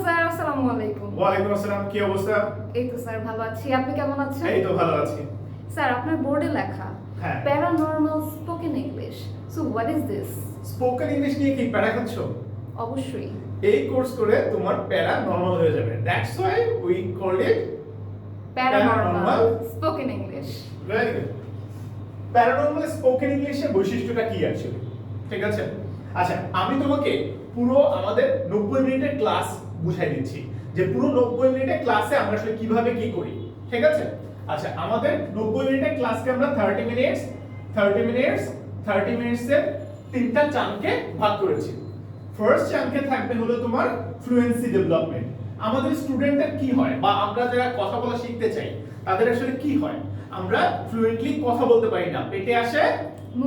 Sir, আসসালামু আলাইকুম। ওয়ালাইকুম আসসালাম, কি অবস্থা? এই তো স্যার ভালো আছি, আপনি কেমন আছেন? এই তো ভালো আছি। স্যার আপনার বোর্ডে লেখা হ্যাঁ। Paranormal spoken English, so what is this? Spoken English নিয়ে কি প্যারা খাচ্ছ? অবশ্যই। এই কোর্স করে তোমার প্যারা নরমাল হয়ে যাবে। That's why we called it paranormal spoken English. Very good. Paranormal spoken ইংলিশের বৈশিষ্ট্যটা কি অ্যাকচুয়ালি? ঠিক আছে? আচ্ছা, আমি তোমাকে পুরো আমাদের 90 মিনিটের ক্লাস বুঝাই দিচ্ছি যে পুরো 90 মিনিটের ক্লাসে আমরা আসলে কিভাবে কি করি। ঠিক আছে? আচ্ছা, আমাদের 90 মিনিটের ক্লাসকে আমরা 30 মিনিটসের তিনটা চাঙ্কে ভাগ করেছি। ফার্স্ট চাঙ্কে থাকবে হলো তোমার ফ্লুয়েন্সি ডেভেলপমেন্ট। আমাদের স্টুডেন্টদের কি হয় বা আমরা যারা কথা বলা শিখতে চাই তাদের আসলে কি হয়, আমরা ফ্লুয়েন্টলি কথা বলতে পারি না, পেটে আসে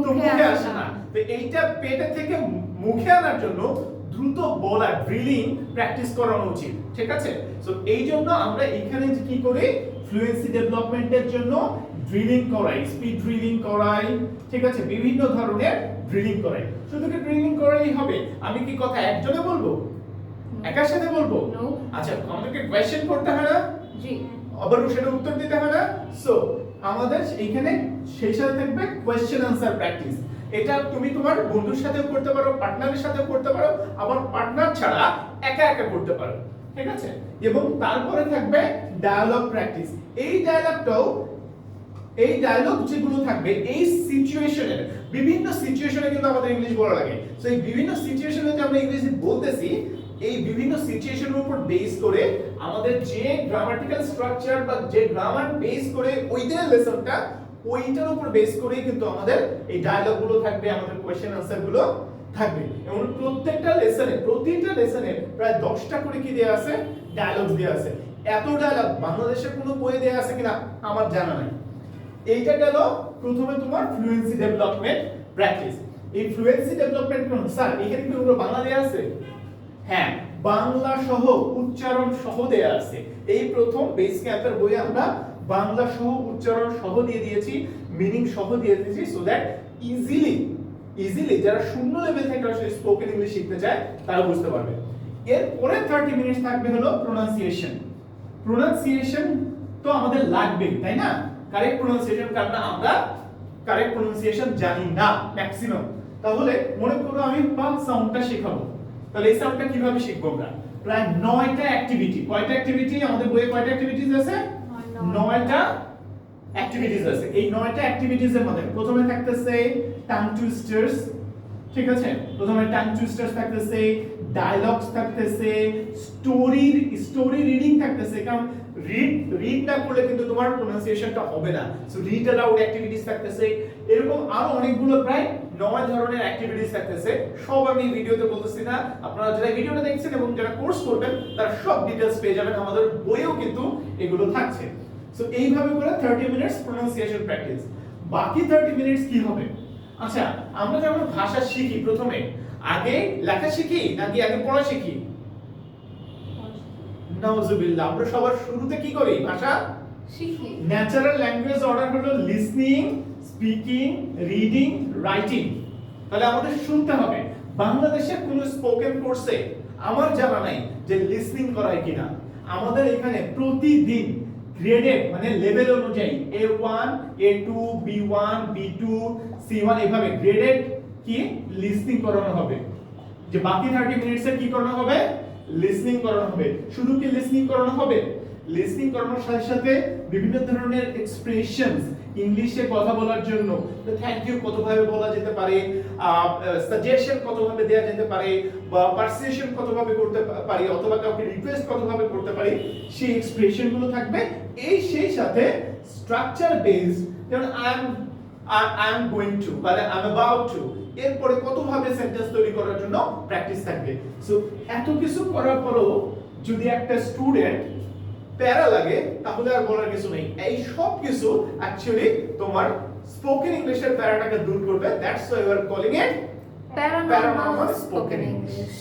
তো মুখে আসে না। তো এইটা পেটে থেকে মুখে আনার জন্য দ্রুত বলা ড্রিলিং প্র্যাকটিস করানো উচিত। ঠিক আছে? সো এই জন্য আমরা এখানে কি করি, ফ্লুয়েন্সি ডেভেলপমেন্টের জন্য ড্রিলিং করাই, স্পিড ড্রিলিং করাই। ঠিক আছে? বিভিন্ন ধরনের ড্রিলিং করাই। শুধু কি ড্রিলিং করাই হবে? আমি কি কথা একজনে বলবো, একার সাথে বলবো? আচ্ছা, আমাদেরকে কোয়েশ্চেন করতে হয় না? জি। আবার সেটা উত্তর দিতে হয় না? সো আমাদের এইখানে সেই সাথে থাকবে কোয়েশ্চেন আনসার প্র্যাকটিস। এটা তুমি তোমার বন্ধুর সাথেও করতে পারো, পার্টনারের সাথেও করতে পারো, আবার পার্টনার ছাড়া একা একা করতে পারো। ঠিক আছে? এবং তারপরে থাকবে ডায়ালগ প্র্যাকটিস। এই ডায়ালগ যেগুলো থাকবে এই সিচুয়েশনের বিভিন্ন সিচুয়েশনে কিন্তু আমাদের ইংলিশ বলা লাগে। সো এই বিভিন্ন সিচুয়েশনে যে আমরা ইংলিশ বলতেছি, এই বিভিন্ন সিচুয়েশনের উপর বেস করে আমাদের যে গ্রামাটিক্যাল স্ট্রাকচার বা যে গ্রামার বেস করে ওইটার লেসনটা, ওইটার উপর বেস করেই কিন্তু আমাদের এই ডায়ালগ গুলো থাকবে, আমাদের কোশ্চেন আনসার গুলো থাকবে। এবং প্রতিটা লেসনে প্রায় 10টা করে কি দেয়া আছে, ডায়ালগস দেয়া আছে। এত ডায়ালগ বাংলাদেশের কোনো বইয়ে দেয়া আছে কিনা আমার জানা নাই। এইটা গেল প্রথমে তোমার ফ্লুয়েন্সি ডেভেলপমেন্ট প্র্যাকটিস। এই ফ্লুয়েন্সি ডেভেলপমেন্ট স্যার এখানে কি পুরো বাংলা দেয়া আছে? হ্যাঁ, বাংলা সহ উচ্চারণ সহ দেয়া আছে। এই প্রথম বেস ক্যাম্পের বইয়ে আমরা বাংলা সহ উচ্চারণ সহ দিয়ে দিয়েছি, মিনিং সহ দিয়ে দিয়েছি, সো দ্যাট ইজিলি যারা শূন্য লেভেল থেকে আসলে স্পোকেন ইংলিশ শিখতে চায় তারা বুঝতে পারবে। এরপরে 30 মিনিটস থাকবে হলো প্রোনাউন্সিয়েশন তো আমাদের লাগবেই, তাই না? কারেক্ট প্রোনাউন্সিয়েশন, কারণ আমরা কারেক্ট প্রোনাউন্সিয়েশন জানি না ম্যাক্সিমাম। তাহলে মনে করো আমি পা সাউন্ডটা শেখাবো, তাহলে এই সাউন্ডটা কিভাবে শিখবো আমরা? প্রায় 9টা অ্যাক্টিভিটি। কয়টা অ্যাক্টিভিটি আমাদের বইয়ে, কয়টা অ্যাক্টিভিটিস আছে? 9টা অ্যাক্টিভিটিস আছে। এই 9টা অ্যাক্টিভিটিস এর মধ্যে প্রথমে থাকতেছে টাং টুইস্টার্স। ঠিক আছে? প্রথমে টাং টুইস্টার্স থাকতেছে, ডায়লগস থাকতেছে, স্টোরি রিডিং থাকতেছে। কারণ রিড না করলে কিন্তু তোমার প্রোনাউন্সিয়েশনটা হবে না। সো রিড অ্যালাউড অ্যাক্টিভিটিস থাকতেছে। এরকম আরো অনেকগুলো প্রায় 9 ধরনের অ্যাক্টিভিটিস থাকতেছে। সব আমি ভিডিওতে বলতেছি না, আপনারা যারা ভিডিওটা দেখছেন এবং যারা কোর্স করবেন তারা সব ডিটেইলস পেয়ে যাবেন, আমাদের বইয়েও কিন্তু এগুলো থাকছে। সো এইভাবে করে 30 মিনিটস প্রোনাউন্সিয়েশন প্র্যাকটিস। বাকি 30 মিনিটস কি হবে? আচ্ছা, আমরা যখন ভাষা শিখি প্রথমে আগে লেখা শিখি নাকি আগে পড়া শিখি? নাউজুবিল্লাহ, আমরা সবার শুরুতে কি করি? ভাষা শিখি। ন্যাচারাল ল্যাঙ্গুয়েজ অর্ডার হলো লিসনিং, স্পিকিং, রিডিং, রাইটিং। তাহলে আমাদের শুনতে হবে। বাংলাদেশের কোন স্পোকেন কোর্সে আমার জানা নাই যে লিসনিং করায় কিনা। আমাদের এখানে প্রতিদিন গ্রেডেড মানে লেভেল অনুযায়ী A1, A2, B1, B2, C1 এভাবে গ্রেডেড কি লিসনিং করানো হবে। যে বাকি 30 মিনিটসে কি করানো হবে? লিসনিং করানো হবে। শুধু কি লিসনিং করানো হবে? লিসনিং করানোর সাথে সাথে বিভিন্ন ধরনের এক্সপ্রেশনস ইংলিশে কথা বলার জন্য থ্যাংক ইউ কতভাবে বলা যেতে পারে, সাজেশন কতভাবে দেয়া যেতে পারে, বা পারসুয়েশন কতভাবে করতে পারি, অথবা কাউকে রিকোয়েস্ট কতভাবে করতে পারি, সেই এক্সপ্রেশন গুলো থাকবে। সেই সাথে স্ট্রাকচার বেসড, যেমন আই এম গোইং টু বা আই এম অ্যাবাউট টু, এরপরে কতভাবে সেন্টেন্স তৈরি করার জন্য প্র্যাকটিস থাকবে। সো এত কিছু করার পরও যদি একটা স্টুডেন্ট প্যারা লাগে তাহলে আর বলার কিছু নেই। এই সব কিছু অ্যাকচুয়ালি তোমার স্পোকেন ইংলিশের প্যারাটাকে দূর করবে। That's why we are calling it paranormal spoken English.